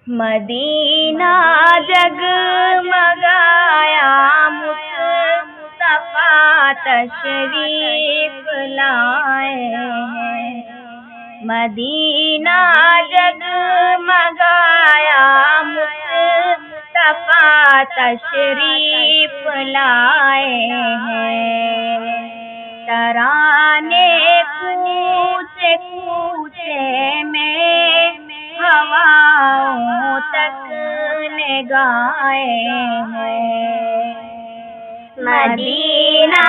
مدینہ جگمگایا مصطفیٰ تشریف لائے ہیں۔ مدینہ جگمگایا مصطفیٰ تشریف لائے ہیں۔ ترانے کوچے کوچے میں ہواؤں تک نے گائے ہیں۔ مدینہ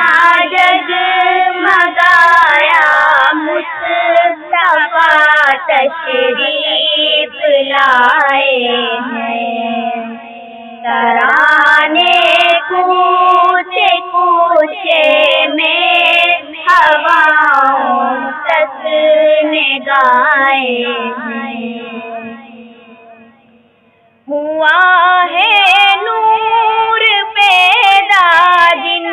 جگمگایا مصطفیٰ تشریف لائے ہیں۔ ترانے کوچے کوچے میں ہواؤں تک نے گائے ہیں۔ ہوا ہے نور پیدا جن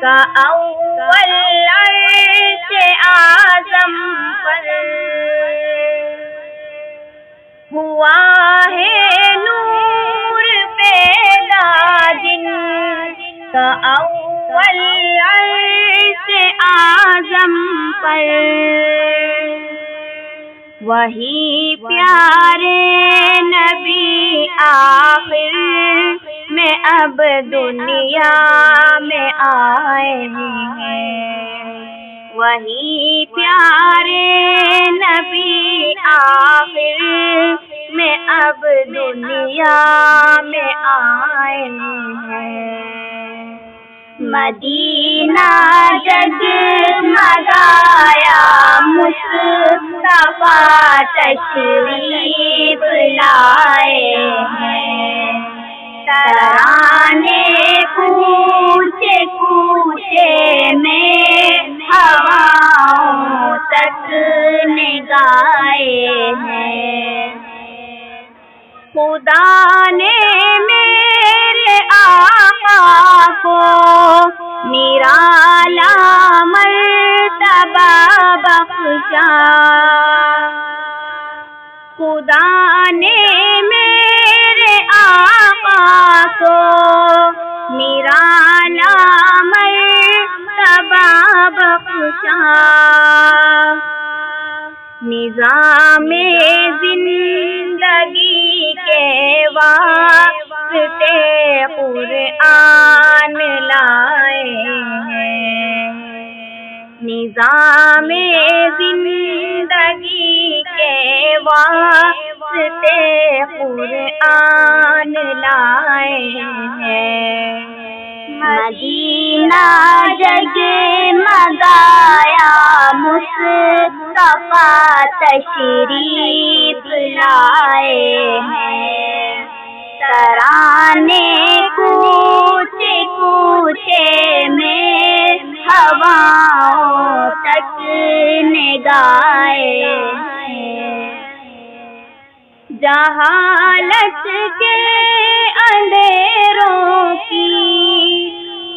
کا اول عرش اعظم پر، ہوا ہے نور پیدا جن کا اول عرش اعظم پر، وہی پیارے نبی آخر میں اب دنیا میں آئے ہیں۔ وہی پیارے نبی آخر میں اب دنیا میں آئے ہیں۔ مدینہ جگمگایا مصطفیٰ تشریف لائے ہیں۔ ترانے کوچے کوچے میں ہواؤں تک نے گائے ہیں۔ خدا نے میرے آقا کو نرالا مرتبہ بخشا، خدا نے میرے آقا کو نرالا مرتبہ بخشا۔ نظام زندگی کے واسطے قرآن لائے ہیں۔ نظام زندگی کے واسطے قرآن لائے ہیں۔ مدینہ جگمگایا مصطفیٰ تشریف لائے ہیں۔ ترانے کوچے کوچے میں ہواؤں تک نے گائے ہیں۔ جہالت کے اندھیروں کی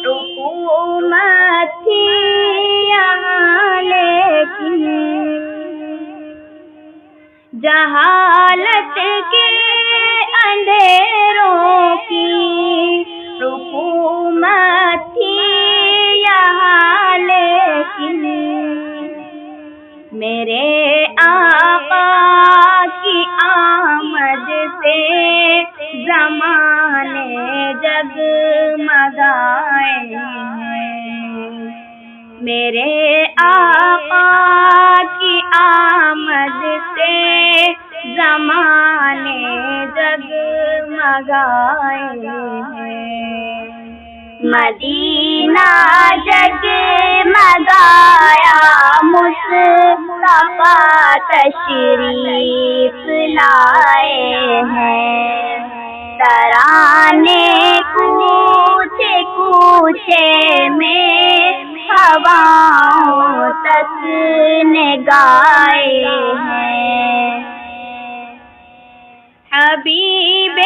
حکومت تھی یہاں لیکن، جہالت کے اندھیروں کی حکومت تھی یہاں لیکن، میرے آقا کی آمد سے زمانے جگمگائے ہیں۔ میرے آقا کی آمد سے زمانے جگمگائے ہیں۔ مدینہ جگمگایا مصطفیٰ تشریف لائے ہیں۔ ترانے کوچے کوچے میں ہواؤں تک نے گائے ہیں۔ حبیب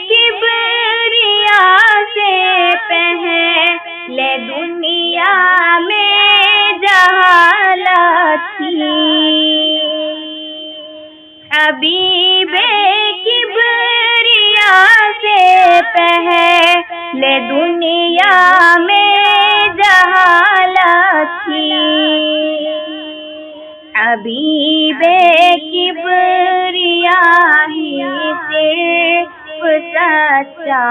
کبریا سے پہلے دنیا میں جہالت تھی، حبیب کی دنیا میں جہالت تھی، حبیب کبریا ہی صرف سچا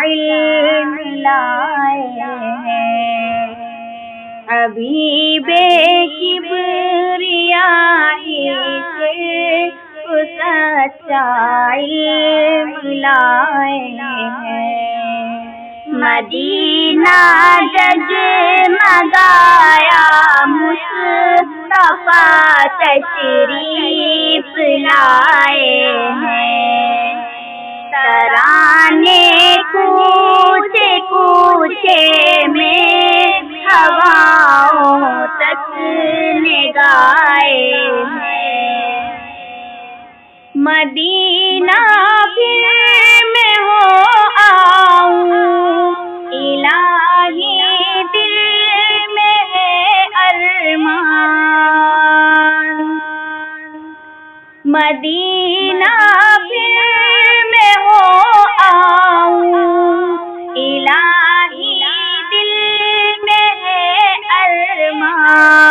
علم لائے ہیں، حبیب کبریا ہی صرف سچا علم لائے ہیں، مدینہ جگمگایا مصطفیٰ تشریف لائے ہیں، ترانے کوچے کوچے میں ہواؤں تک نے گائے ہیں، مدینہ پھر میں ہو آؤں، الہی دل میں ہے ارمان، مدینہ پھر میں ہو آؤں، الہی دل میں ہے ارمان،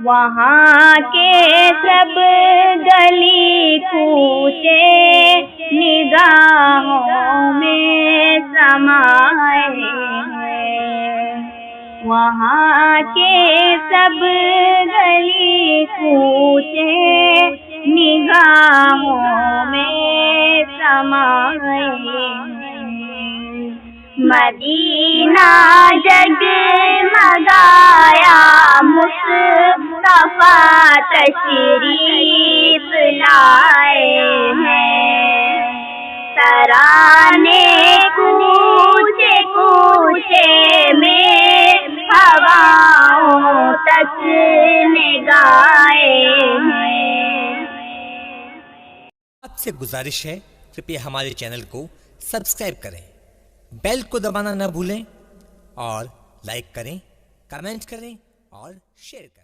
وہاں کے سب گلی کوچے نگاہوں میں سمائے ہیں، وہاں کے سب گلی کوچے نگاہوں میں سمائے ہیں، مدینہ جگمگایا مصطفیٰ تشریف لائے ہیں، ترانے کوچے کوچے میں ہواؤں تک نے گائے ہیں۔ آپ سے گزارش ہے کرپیا ہمارے چینل کو سبسکرائب کریں، بیل کو دبانا نہ بھولیں اور لائک کریں، کمنٹ کریں اور شیئر کریں۔